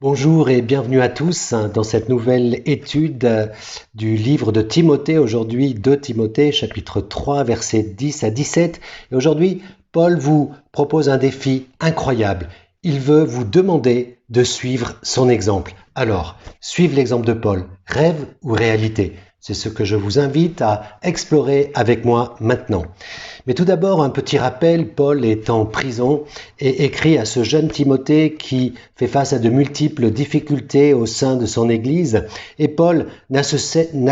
Bonjour et bienvenue à tous dans cette nouvelle étude du livre de Timothée, aujourd'hui 2 Timothée, chapitre 3, versets 10 à 17. Et aujourd'hui, Paul vous propose un défi incroyable. Il veut vous demander de suivre son exemple. Alors, suivre l'exemple de Paul, rêve ou réalité? C'est ce que je vous invite à explorer avec moi maintenant. Mais tout d'abord, un petit rappel, Paul est en prison et écrit à ce jeune Timothée qui fait face à de multiples difficultés au sein de son Église. Et Paul n'a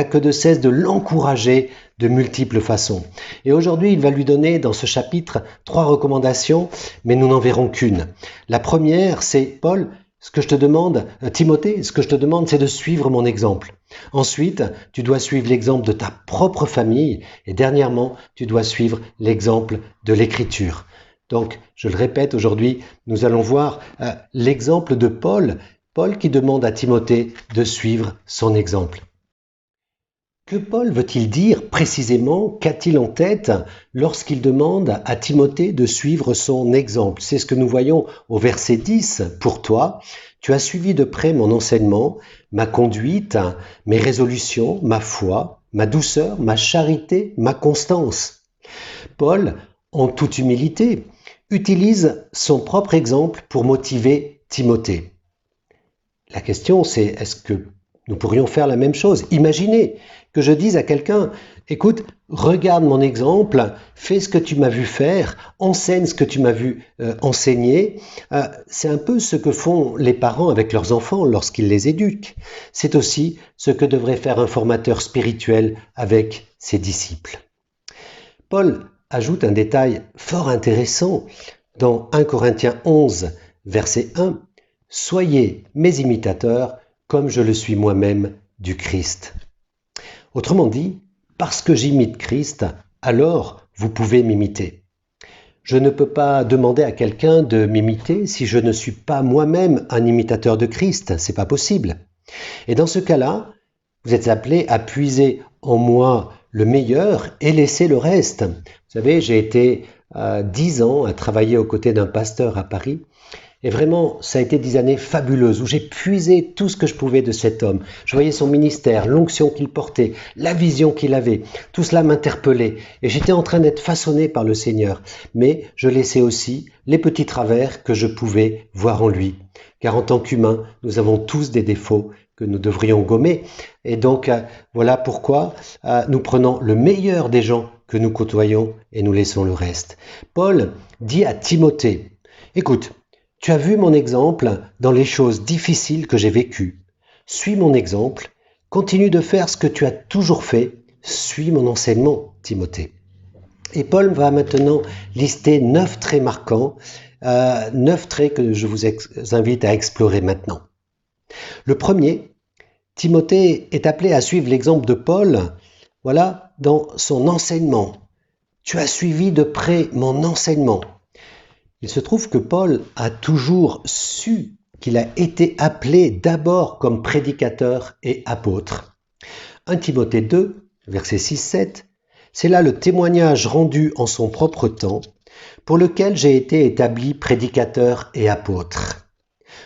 que de cesse de l'encourager de multiples façons. Et aujourd'hui, il va lui donner dans ce chapitre 3 recommandations, mais nous n'en verrons qu'une. La première, c'est Paul, ce que je te demande, Timothée, ce que je te demande, c'est de suivre mon exemple. Ensuite, tu dois suivre l'exemple de ta propre famille. Et dernièrement, tu dois suivre l'exemple de l'Écriture. Donc, je le répète, aujourd'hui, nous allons voir l'exemple de Paul. Paul qui demande à Timothée de suivre son exemple. Que Paul veut-il dire précisément? Qu'a-t-il en tête lorsqu'il demande à Timothée de suivre son exemple? C'est ce que nous voyons au verset 10. Pour toi, tu as suivi de près mon enseignement, ma conduite, mes résolutions, ma foi, ma douceur, ma charité, ma constance. Paul, en toute humilité, utilise son propre exemple pour motiver Timothée. La question, c'est est-ce que nous pourrions faire la même chose? Imaginez que je dise à quelqu'un, écoute, regarde mon exemple, fais ce que tu m'as vu faire, enseigne ce que tu m'as vu enseigner. C'est un peu ce que font les parents avec leurs enfants lorsqu'ils les éduquent. C'est aussi ce que devrait faire un formateur spirituel avec ses disciples. Paul ajoute un détail fort intéressant dans 1 Corinthiens 11, verset 1. Soyez mes imitateurs comme je le suis moi-même du Christ. Autrement dit, parce que j'imite Christ, alors vous pouvez m'imiter. Je ne peux pas demander à quelqu'un de m'imiter si je ne suis pas moi-même un imitateur de Christ, c'est pas possible. Et dans ce cas-là, vous êtes appelé à puiser en moi le meilleur et laisser le reste. Vous savez, j'ai été 10 ans à travailler aux côtés d'un pasteur à Paris. Et vraiment, ça a été 10 années fabuleuses où j'ai puisé tout ce que je pouvais de cet homme. Je voyais son ministère, l'onction qu'il portait, la vision qu'il avait. Tout cela m'interpellait et j'étais en train d'être façonné par le Seigneur. Mais je laissais aussi les petits travers que je pouvais voir en lui. Car en tant qu'humains, nous avons tous des défauts que nous devrions gommer. Et donc, voilà pourquoi nous prenons le meilleur des gens que nous côtoyons et nous laissons le reste. Paul dit à Timothée, écoute, tu as vu mon exemple dans les choses difficiles que j'ai vécues. Suis mon exemple, continue de faire ce que tu as toujours fait, suis mon enseignement, Timothée. Et Paul va maintenant lister 9 traits marquants, 9 traits que je vous invite à explorer maintenant. Le premier, Timothée est appelé à suivre l'exemple de Paul, voilà, dans son enseignement. Tu as suivi de près mon enseignement. Il se trouve que Paul a toujours su qu'il a été appelé d'abord comme prédicateur et apôtre. 1 Timothée 2, versets 6-7, c'est là le témoignage rendu en son propre temps, pour lequel j'ai été établi prédicateur et apôtre.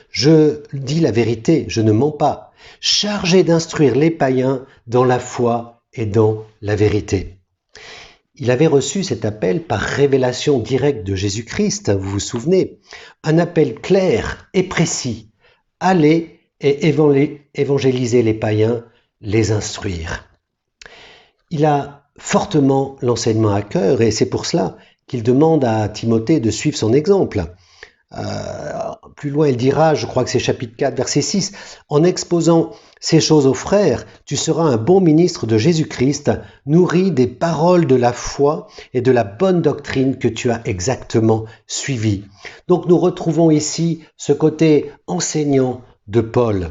Je dis la vérité, je ne mens pas, chargé d'instruire les païens dans la foi et dans la vérité. Il avait reçu cet appel par révélation directe de Jésus-Christ, vous vous souvenez, un appel clair et précis, aller et évangéliser les païens, les instruire. Il a fortement l'enseignement à cœur et c'est pour cela qu'il demande à Timothée de suivre son exemple. Plus loin, il dira, je crois que c'est chapitre 4, verset 6, en exposant ces choses aux frères, tu seras un bon ministre de Jésus-Christ, nourri des paroles de la foi et de la bonne doctrine que tu as exactement suivie. Donc nous retrouvons ici ce côté enseignant de Paul.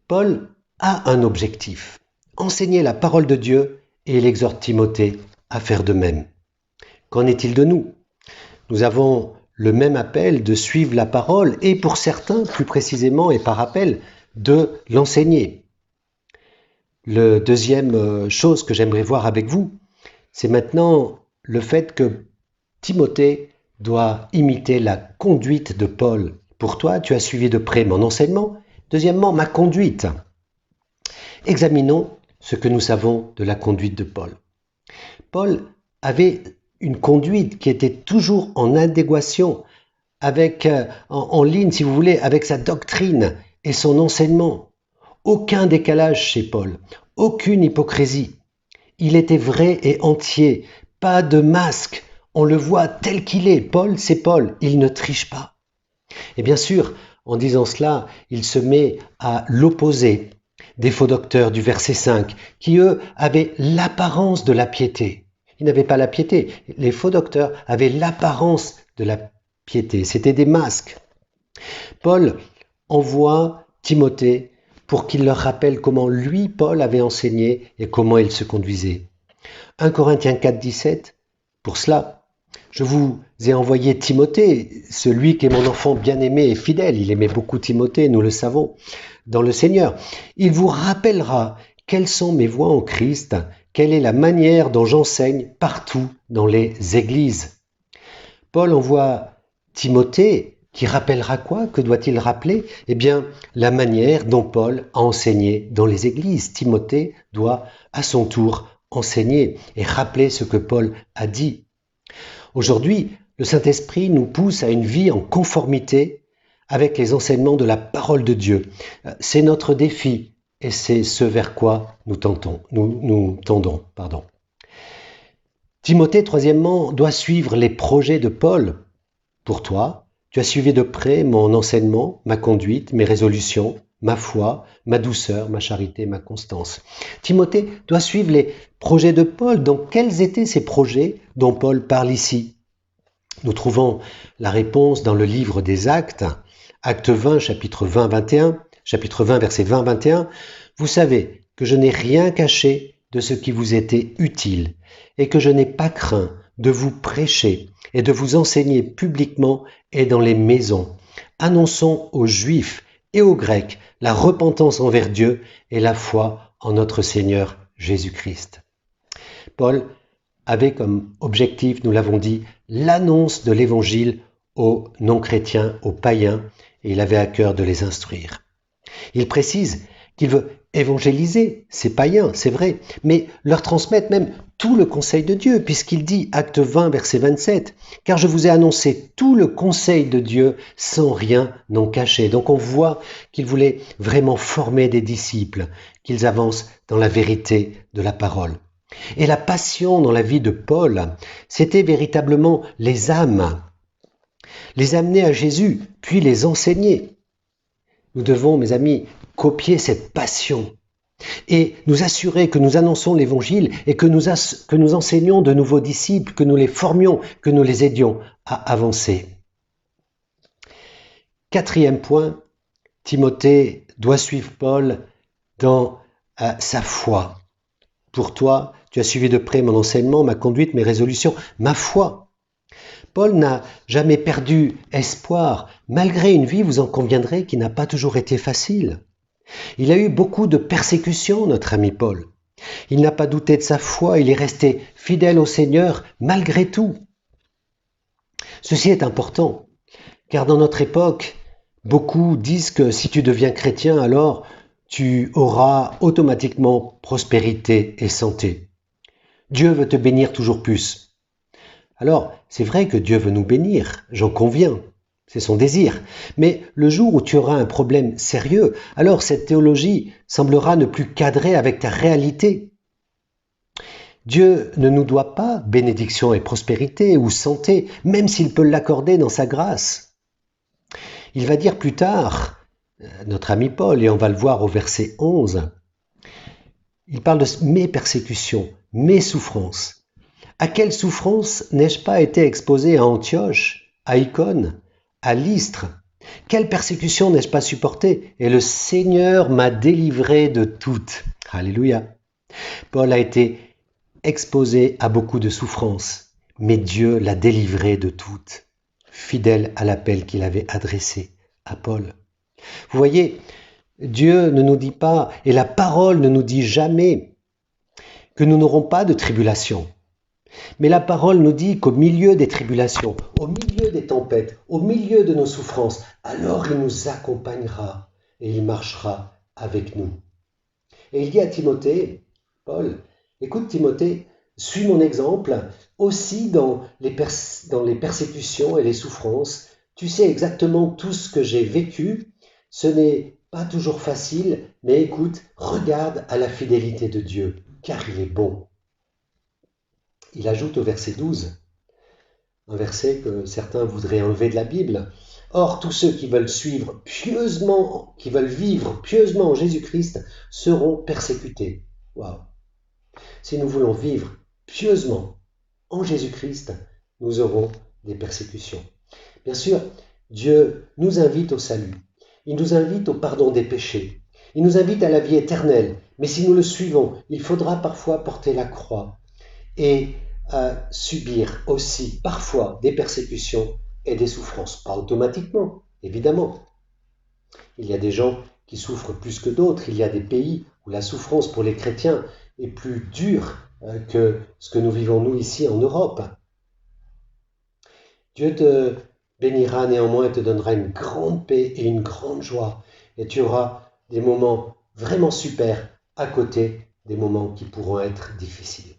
Paul a un objectif, enseigner la parole de Dieu et il exhorte Timothée à faire de même. Qu'en est-il de nous? Nous avons le même appel de suivre la parole et pour certains, plus précisément et par appel, de l'enseigner. Le deuxième chose que j'aimerais voir avec vous, c'est maintenant le fait que Timothée doit imiter la conduite de Paul. Pour toi, tu as suivi de près mon enseignement Deuxièmement, ma conduite. Examinons ce que nous savons de la conduite de Paul. Paul avait une conduite qui était toujours en adéquation avec, en ligne, si vous voulez, avec sa doctrine et son enseignement. Aucun décalage chez Paul, aucune hypocrisie. Il était vrai et entier, pas de masque. On le voit tel qu'il est. Paul, c'est Paul, il ne triche pas. Et bien sûr, en disant cela, il se met à l'opposé des faux docteurs du verset 5, qui eux avaient l'apparence de la piété. Ils n'avaient pas la piété. Les faux docteurs avaient l'apparence de la piété. C'était des masques. Paul envoie Timothée pour qu'il leur rappelle comment lui, Paul, avait enseigné et comment il se conduisait. 1 Corinthiens 4, 17, pour cela, je vous ai envoyé Timothée, celui qui est mon enfant bien-aimé et fidèle. Il aimait beaucoup Timothée, nous le savons, dans le Seigneur. Il vous rappellera quelles sont mes voies en Christ, quelle est la manière dont j'enseigne partout dans les églises. Paul envoie Timothée, qui rappellera quoi? Que doit-il rappeler? Eh bien, la manière dont Paul a enseigné dans les églises. Timothée doit, à son tour, enseigner et rappeler ce que Paul a dit. Aujourd'hui, le Saint-Esprit nous pousse à une vie en conformité avec les enseignements de la parole de Dieu. C'est notre défi et c'est ce vers quoi nous tendons. Timothée, troisièmement, doit suivre les projets de Paul. Pour toi, tu as suivi de près mon enseignement, ma conduite, mes résolutions, ma foi, ma douceur, ma charité, ma constance. Timothée doit suivre les projets de Paul. Donc, quels étaient ces projets dont Paul parle ici? Nous trouvons la réponse dans le livre des Actes, Acte 20, chapitre 20, 21, chapitre 20, verset 20, 21. Vous savez que je n'ai rien caché de ce qui vous était utile et que je n'ai pas craint de vous prêcher et de vous enseigner publiquement et dans les maisons. Annonçons aux Juifs et aux Grecs la repentance envers Dieu et la foi en notre Seigneur Jésus-Christ. Paul avait comme objectif, nous l'avons dit, l'annonce de l'Évangile aux non-chrétiens, aux païens, et il avait à cœur de les instruire. Il précise qu'il veut évangéliser ces païens, c'est vrai, mais leur transmettre même tout le conseil de Dieu, puisqu'il dit, acte 20, verset 27, « Car je vous ai annoncé tout le conseil de Dieu sans rien non caché. » Donc on voit qu'il voulait vraiment former des disciples, qu'ils avancent dans la vérité de la parole. Et la passion dans la vie de Paul, c'était véritablement les âmes, les amener à Jésus, puis les enseigner. Nous devons, mes amis, copier cette passion et nous assurer que nous annonçons l'Évangile et que nous enseignons de nouveaux disciples, que nous les formions, que nous les aidions à avancer. Quatrième point, Timothée doit suivre Paul dans sa foi. Pour toi, tu as suivi de près mon enseignement, ma conduite, mes résolutions, ma foi. Paul n'a jamais perdu espoir, malgré une vie, vous en conviendrez, qui n'a pas toujours été facile. Il a eu beaucoup de persécutions, notre ami Paul. Il n'a pas douté de sa foi, il est resté fidèle au Seigneur malgré tout. Ceci est important, car dans notre époque, beaucoup disent que si tu deviens chrétien, alors tu auras automatiquement prospérité et santé. Dieu veut te bénir toujours plus. Alors, c'est vrai que Dieu veut nous bénir, j'en conviens, c'est son désir. Mais le jour où tu auras un problème sérieux, alors cette théologie semblera ne plus cadrer avec ta réalité. Dieu ne nous doit pas bénédiction et prospérité ou santé, même s'il peut l'accorder dans sa grâce. Il va dire plus tard, notre ami Paul, et on va le voir au verset 11, il parle de mes persécutions, mes souffrances. À quelle souffrance n'ai-je pas été exposé à Antioche, à Icône, à Lystre? Quelle persécution n'ai-je pas supportée? Et le Seigneur m'a délivré de toutes. Alléluia. Paul a été exposé à beaucoup de souffrances, mais Dieu l'a délivré de toutes, fidèle à l'appel qu'il avait adressé à Paul. Vous voyez, Dieu ne nous dit pas, et la parole ne nous dit jamais que nous n'aurons pas de tribulation. Mais la parole nous dit qu'au milieu des tribulations, au milieu des tempêtes, au milieu de nos souffrances, alors il nous accompagnera et il marchera avec nous. Et il dit à Timothée, Paul, écoute Timothée, suis mon exemple aussi dans les persécutions et les souffrances. Tu sais exactement tout ce que j'ai vécu. Ce n'est pas toujours facile, mais écoute, regarde à la fidélité de Dieu, car il est bon. Il ajoute au verset 12, un verset que certains voudraient enlever de la Bible. Or, tous ceux qui veulent suivre pieusement, qui veulent vivre pieusement en Jésus-Christ, seront persécutés. Waouh! Si nous voulons vivre pieusement en Jésus-Christ, nous aurons des persécutions. Bien sûr, Dieu nous invite au salut. Il nous invite au pardon des péchés. Il nous invite à la vie éternelle. Mais si nous le suivons, il faudra parfois porter la croix et subir aussi parfois des persécutions et des souffrances. Pas automatiquement, évidemment. Il y a des gens qui souffrent plus que d'autres. Il y a des pays où la souffrance pour les chrétiens est plus dure que ce que nous vivons nous ici en Europe. Dieu te bénira néanmoins et te donnera une grande paix et une grande joie. Et tu auras des moments vraiment super à côté des moments qui pourront être difficiles.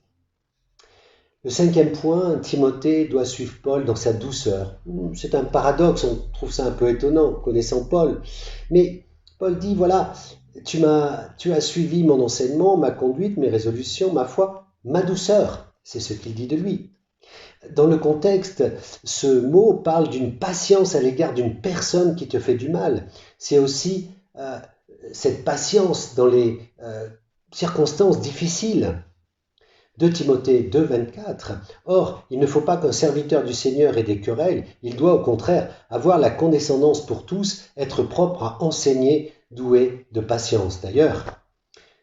Le cinquième point, Timothée doit suivre Paul dans sa douceur. C'est un paradoxe, on trouve ça un peu étonnant, connaissant Paul. Mais Paul dit, voilà, tu as suivi mon enseignement, ma conduite, mes résolutions, ma foi, ma douceur. C'est ce qu'il dit de lui. Dans le contexte, ce mot parle d'une patience à l'égard d'une personne qui te fait du mal. C'est aussi cette patience dans les circonstances difficiles. 2 Timothée 2, 24. Or, il ne faut pas qu'un serviteur du Seigneur ait des querelles, il doit au contraire avoir la condescendance pour tous, être propre à enseigner, doué de patience. D'ailleurs,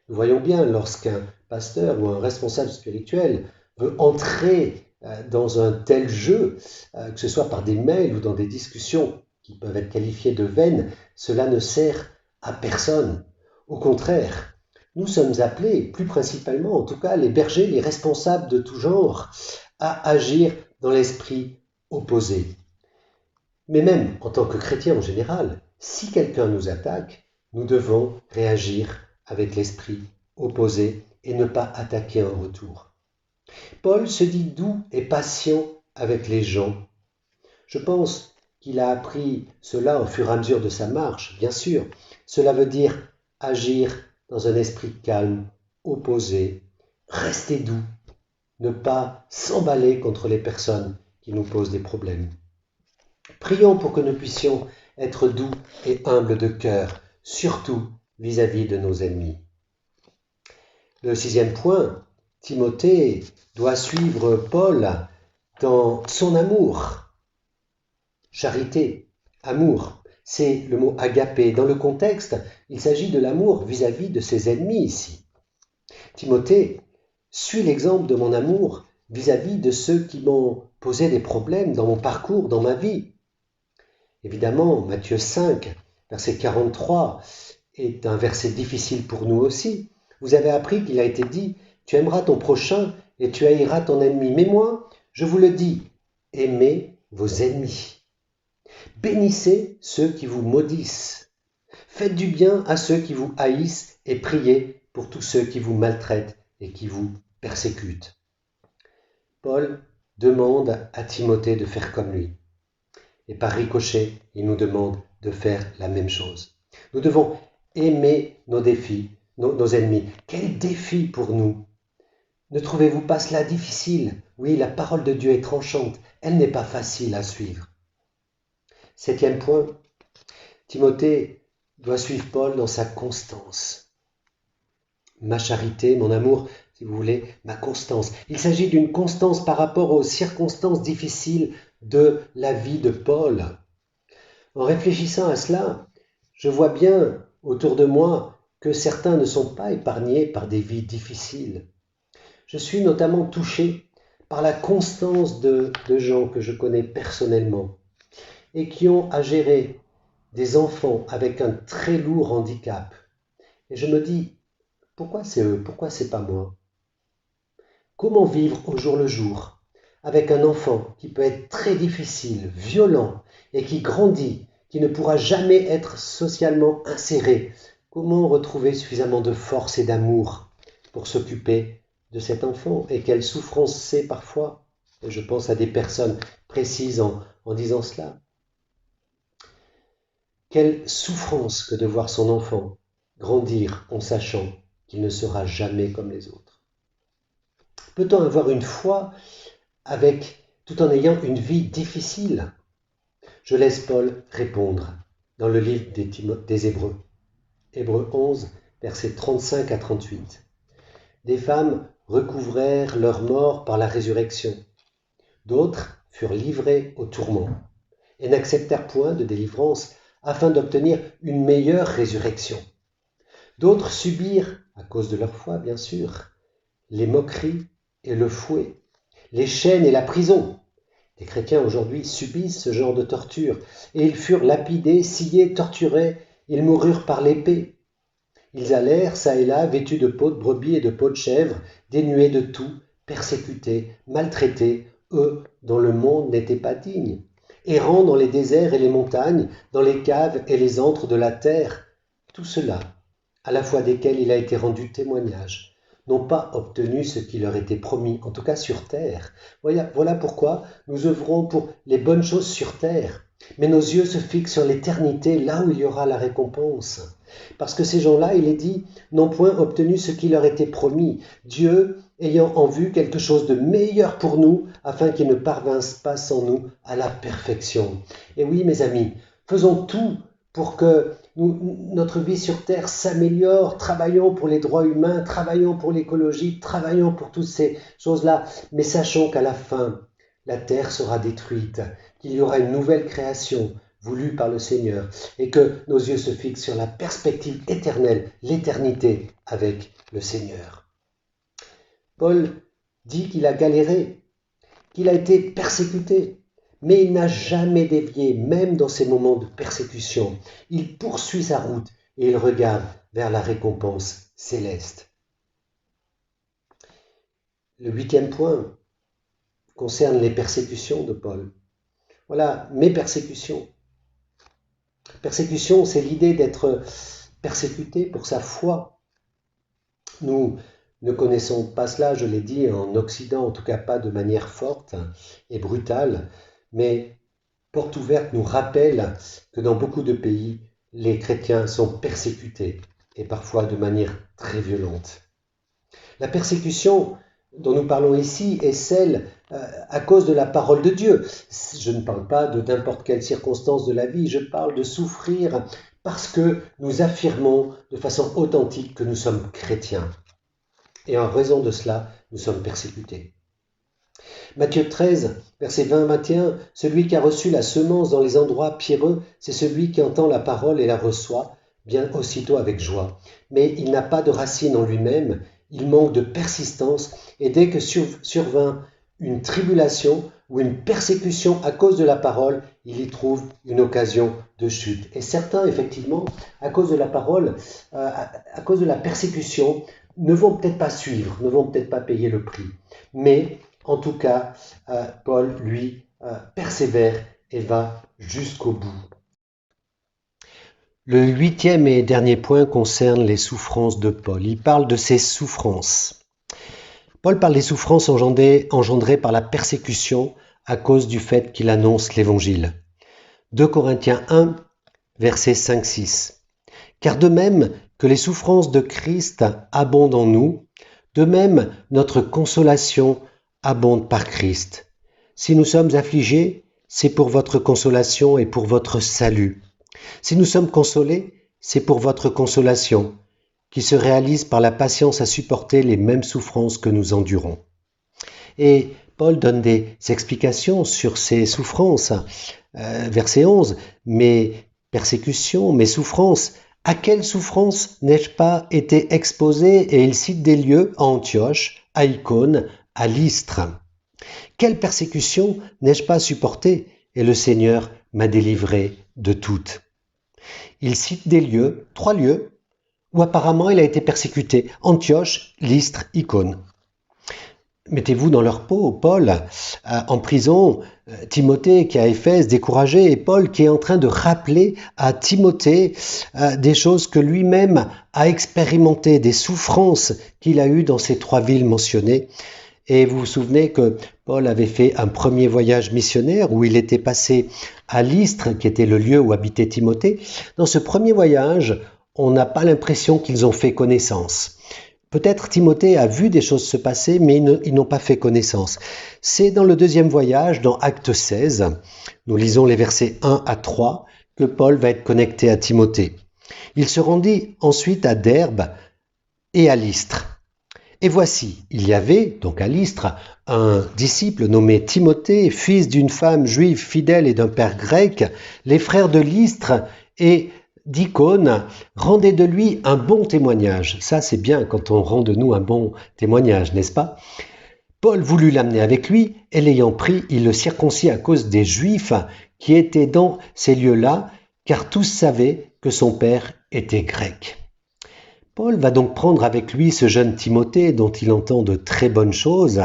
nous voyons bien lorsqu'un pasteur ou un responsable spirituel veut entrer dans un tel jeu, que ce soit par des mails ou dans des discussions qui peuvent être qualifiées de vaines, cela ne sert à personne. Au contraire, nous sommes appelés, plus principalement en tout cas les bergers, les responsables de tout genre, à agir dans l'esprit opposé. Mais même en tant que chrétiens en général, si quelqu'un nous attaque, nous devons réagir avec l'esprit opposé et ne pas attaquer en retour. Paul se dit doux et patient avec les gens. Je pense qu'il a appris cela au fur et à mesure de sa marche, bien sûr. Cela veut dire agir dans un esprit calme, opposé, rester doux, ne pas s'emballer contre les personnes qui nous posent des problèmes. Prions pour que nous puissions être doux et humbles de cœur, surtout vis-à-vis de nos ennemis. Le sixième point, Timothée doit suivre Paul dans son amour. Charité, amour, c'est le mot agapé. Dans le contexte, il s'agit de l'amour vis-à-vis de ses ennemis ici. Timothée suit l'exemple de mon amour vis-à-vis de ceux qui m'ont posé des problèmes dans mon parcours, dans ma vie. Évidemment, Matthieu 5, verset 43, est un verset difficile pour nous aussi. Vous avez appris qu'il a été dit, tu aimeras ton prochain et tu haïras ton ennemi. Mais moi, je vous le dis, aimez vos ennemis. Bénissez ceux qui vous maudissent. Faites du bien à ceux qui vous haïssent et priez pour tous ceux qui vous maltraitent et qui vous persécutent. Paul demande à Timothée de faire comme lui. Et par ricochet, il nous demande de faire la même chose. Nous devons aimer nos défis, nos ennemis. Quel défi pour nous! Ne trouvez-vous pas cela difficile? Oui, la parole de Dieu est tranchante. Elle n'est pas facile à suivre. Septième point, Timothée doit suivre Paul dans sa constance. Ma charité, mon amour, si vous voulez, ma constance. Il s'agit d'une constance par rapport aux circonstances difficiles de la vie de Paul. En réfléchissant à cela, je vois bien autour de moi que certains ne sont pas épargnés par des vies difficiles. Je suis notamment touché par la constance de gens que je connais personnellement et qui ont à gérer des enfants avec un très lourd handicap. Et je me dis, pourquoi c'est eux? Pourquoi c'est pas moi? Comment vivre au jour le jour avec un enfant qui peut être très difficile, violent et qui grandit, qui ne pourra jamais être socialement inséré, comment retrouver suffisamment de force et d'amour pour s'occuper de cet enfant? Et quelle souffrance c'est parfois? Et je pense à des personnes précises en disant cela. Quelle souffrance que de voir son enfant grandir en sachant qu'il ne sera jamais comme les autres. Peut-on avoir une foi tout en ayant une vie difficile? Je laisse Paul répondre dans le livre des Hébreux. Hébreux 11, versets 35 à 38. Des femmes recouvrèrent leur mort par la résurrection. D'autres furent livrées au tourment et n'acceptèrent point de délivrance afin d'obtenir une meilleure résurrection. D'autres subirent, à cause de leur foi bien sûr, les moqueries et le fouet, les chaînes et la prison. Les chrétiens aujourd'hui subissent ce genre de torture et ils furent lapidés, sciés, torturés, ils moururent par l'épée. Ils allèrent, çà et là, vêtus de peaux de brebis et de peaux de chèvre, dénués de tout, persécutés, maltraités, eux dont le monde n'était pas digne, errant dans les déserts et les montagnes, dans les caves et les antres de la terre. Tout cela, à la fois desquels il a été rendu témoignage, n'ont pas obtenu ce qui leur était promis, en tout cas sur terre. Voilà pourquoi nous œuvrons pour les bonnes choses sur terre, mais nos yeux se fixent sur l'éternité, là où il y aura la récompense. Parce que ces gens-là, il est dit, n'ont point obtenu ce qui leur était promis, Dieu ayant en vue quelque chose de meilleur pour nous, afin qu'ils ne parvinssent pas sans nous à la perfection. Et oui, mes amis, faisons tout pour que notre vie sur Terre s'améliore, travaillons pour les droits humains, travaillons pour l'écologie, travaillons pour toutes ces choses-là, mais sachons qu'à la fin, la Terre sera détruite, qu'il y aura une nouvelle création voulue par le Seigneur, et que nos yeux se fixent sur la perspective éternelle, l'éternité avec le Seigneur. Paul dit qu'il a galéré, qu'il a été persécuté, mais il n'a jamais dévié, même dans ces moments de persécution. Il poursuit sa route et il regarde vers la récompense céleste. Le 8e point concerne les persécutions de Paul. Voilà, mes persécutions. Persécution, c'est l'idée d'être persécuté pour sa foi. Nous ne connaissons pas cela, je l'ai dit, en Occident, en tout cas pas de manière forte et brutale, mais Porte ouverte nous rappelle que dans beaucoup de pays, les chrétiens sont persécutés et parfois de manière très violente. La persécution dont nous parlons ici est celle à cause de la parole de Dieu. Je ne parle pas de n'importe quelle circonstance de la vie, je parle de souffrir parce que nous affirmons de façon authentique que nous sommes chrétiens. Et en raison de cela, nous sommes persécutés. Matthieu 13, versets 20-21, celui qui a reçu la semence dans les endroits pierreux, c'est celui qui entend la parole et la reçoit, bien aussitôt avec joie. Mais il n'a pas de racine en lui-même, il manque de persistance, et dès que survint une tribulation ou une persécution à cause de la parole, il y trouve une occasion de chute. Et certains, effectivement, à cause de la parole, à cause de la persécution, ne vont peut-être pas suivre, ne vont peut-être pas payer le prix. Mais en tout cas, Paul, lui, persévère et va jusqu'au bout. Le 8e et dernier point concerne les souffrances de Paul. Il parle de ses souffrances. Paul parle des souffrances engendrées par la persécution à cause du fait qu'il annonce l'Évangile. 2 Corinthiens 1, versets 5-6. Car de même que les souffrances de Christ abondent en nous, de même notre consolation abonde par Christ. Si nous sommes affligés, c'est pour votre consolation et pour votre salut. Si nous sommes consolés, c'est pour votre consolation, qui se réalise par la patience à supporter les mêmes souffrances que nous endurons. Et Paul donne des explications sur ces souffrances. Verset 11, mes persécutions, mes souffrances, à quelles souffrances n'ai-je pas été exposé? Et il cite des lieux à Antioche, à Icône, à Lystre. Quelle persécution n'ai-je pas supporté? Et le Seigneur m'a délivré de toutes. Il cite des lieux, 3 lieux, où apparemment il a été persécuté. Antioche, Lystre, Icône. Mettez-vous dans leur peau, Paul en prison, Timothée qui est à Éphèse découragé, et Paul qui est en train de rappeler à Timothée des choses que lui-même a expérimentées, des souffrances qu'il a eues dans ces 3 villes mentionnées. Et vous vous souvenez que Paul avait fait un premier voyage missionnaire où il était passé à Lystre, qui était le lieu où habitait Timothée. Dans ce premier voyage, on n'a pas l'impression qu'ils ont fait connaissance. Peut-être Timothée a vu des choses se passer, mais ils n'ont pas fait connaissance. C'est dans le deuxième voyage, dans Acte 16, nous lisons les versets 1 à 3, que Paul va être connecté à Timothée. Il se rendit ensuite à Derbe et à Lystre. Et voici, il y avait, donc à Lystre, un disciple nommé Timothée, fils d'une femme juive fidèle et d'un père grec. Les frères de Lystre et d'Icône rendaient de lui un bon témoignage. Ça, c'est bien quand on rend de nous un bon témoignage, n'est-ce pas? Paul voulut l'amener avec lui, et l'ayant pris, il le circoncit à cause des Juifs qui étaient dans ces lieux-là, car tous savaient que son père était grec. Paul va donc prendre avec lui ce jeune Timothée dont il entend de très bonnes choses,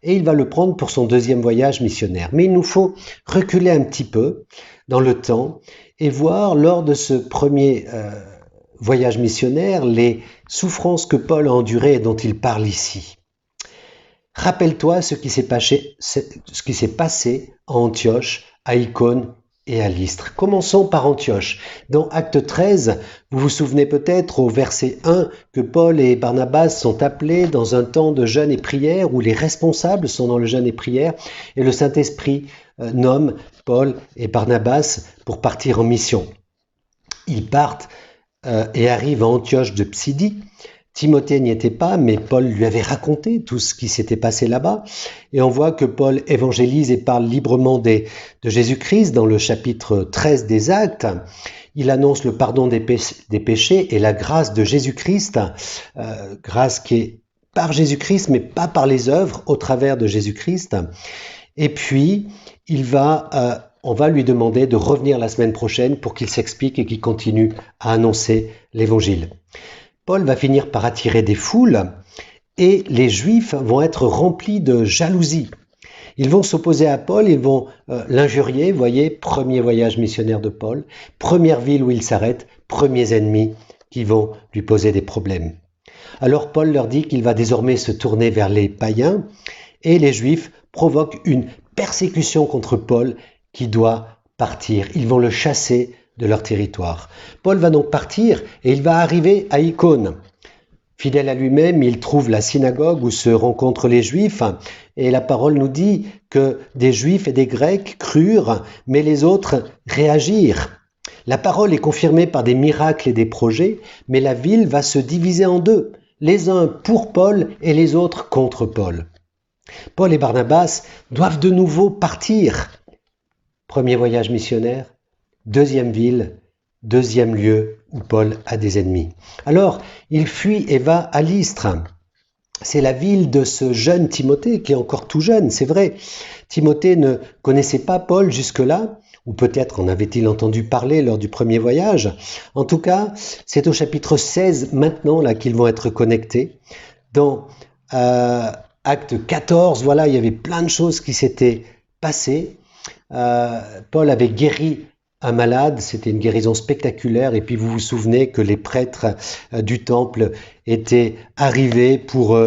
et il va le prendre pour son deuxième voyage missionnaire. Mais il nous faut reculer un petit peu dans le temps et voir lors de ce premier voyage missionnaire les souffrances que Paul a endurées et dont il parle ici. Rappelle-toi ce qui s'est passé à Antioche, à Icône et à Lystre. Commençons par Antioche. Dans Acte 13, vous vous souvenez peut-être au verset 1 que Paul et Barnabas sont appelés dans un temps de jeûne et prière où les responsables sont dans le jeûne et prière et le Saint-Esprit nomme Paul et Barnabas pour partir en mission. Ils partent et arrivent à Antioche de Psidie. Timothée n'y était pas, mais Paul lui avait raconté tout ce qui s'était passé là-bas. Et on voit que Paul évangélise et parle librement de Jésus-Christ dans le chapitre 13 des Actes. Il annonce le pardon des péchés et la grâce de Jésus-Christ, grâce qui est par Jésus-Christ, mais pas par les œuvres, au travers de Jésus-Christ. Et puis, on va lui demander de revenir la semaine prochaine pour qu'il s'explique et qu'il continue à annoncer l'évangile. Paul va finir par attirer des foules et les Juifs vont être remplis de jalousie. Ils vont s'opposer à Paul, ils vont l'injurier, voyez, premier voyage missionnaire de Paul, première ville où il s'arrête, premiers ennemis qui vont lui poser des problèmes. Alors Paul leur dit qu'il va désormais se tourner vers les païens et les Juifs provoquent une persécution contre Paul qui doit partir. Ils vont le chasser de leur territoire. Paul va donc partir et il va arriver à Icône. Fidèle à lui-même, il trouve la synagogue où se rencontrent les Juifs et la parole nous dit que des Juifs et des Grecs crurent, mais les autres réagirent. La parole est confirmée par des miracles et des projets, mais la ville va se diviser en deux, les uns pour Paul et les autres contre Paul. Paul et Barnabas doivent de nouveau partir. Premier voyage missionnaire, deuxième ville, deuxième lieu où Paul a des ennemis. Alors, il fuit et va à Lystre. C'est la ville de ce jeune Timothée qui est encore tout jeune, c'est vrai. Timothée ne connaissait pas Paul jusque-là, ou peut-être en avait-il entendu parler lors du premier voyage. En tout cas, c'est au chapitre 16 maintenant là qu'ils vont être connectés. Dans Acte 14, voilà, il y avait plein de choses qui s'étaient passées. Paul avait guéri un malade, c'était une guérison spectaculaire, et puis vous vous souvenez que les prêtres du temple étaient arrivés pour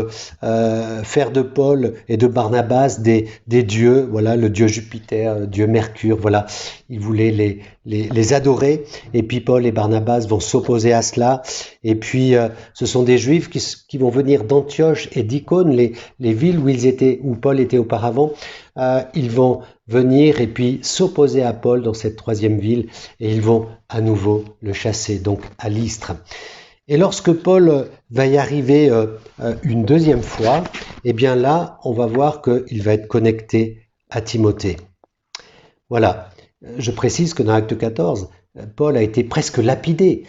faire de Paul et de Barnabas des dieux, voilà, le dieu Jupiter, le dieu Mercure, voilà, ils voulaient les adorer, et puis Paul et Barnabas vont s'opposer à cela, et puis ce sont des Juifs qui vont venir d'Antioche et d'Icône, les villes où Paul était auparavant, ils vont venir et puis s'opposer à Paul dans cette troisième ville et ils vont à nouveau le chasser, donc à Lystre. Et lorsque Paul va y arriver une deuxième fois, eh bien là, on va voir qu'il va être connecté à Timothée. Voilà, je précise que dans Acte 14, Paul a été presque lapidé,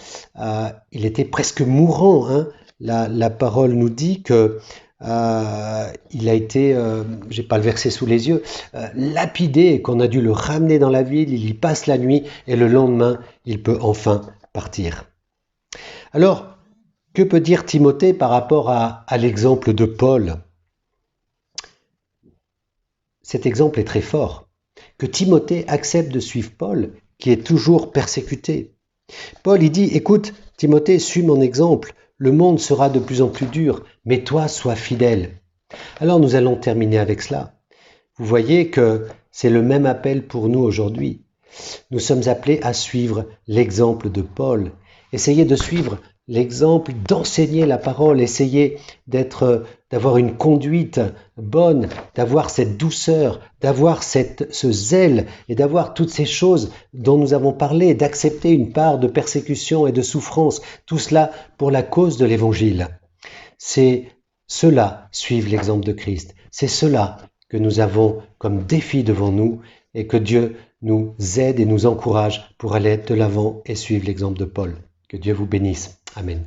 il était presque mourant, hein. La parole nous dit que il a été, j'ai pas le verset sous les yeux, lapidé et qu'on a dû le ramener dans la ville, il y passe la nuit et le lendemain, il peut enfin partir. Alors, que peut dire Timothée par rapport à l'exemple de Paul? cet exemple est très fort. Que Timothée accepte de suivre Paul, qui est toujours persécuté. Paul, il dit, écoute, Timothée, suis mon exemple, le monde sera de plus en plus dur, mais toi, sois fidèle. Alors nous allons terminer avec cela. Vous voyez que c'est le même appel pour nous aujourd'hui. Nous sommes appelés à suivre l'exemple de Paul. Essayez de suivre l'exemple, d'enseigner la parole, essayez d'avoir une conduite bonne, d'avoir cette douceur, d'avoir ce zèle et d'avoir toutes ces choses dont nous avons parlé, d'accepter une part de persécution et de souffrance, tout cela pour la cause de l'Évangile. C'est cela, suivre l'exemple de Christ. C'est cela que nous avons comme défi devant nous et que Dieu nous aide et nous encourage pour aller de l'avant et suivre l'exemple de Paul. Que Dieu vous bénisse. Amen.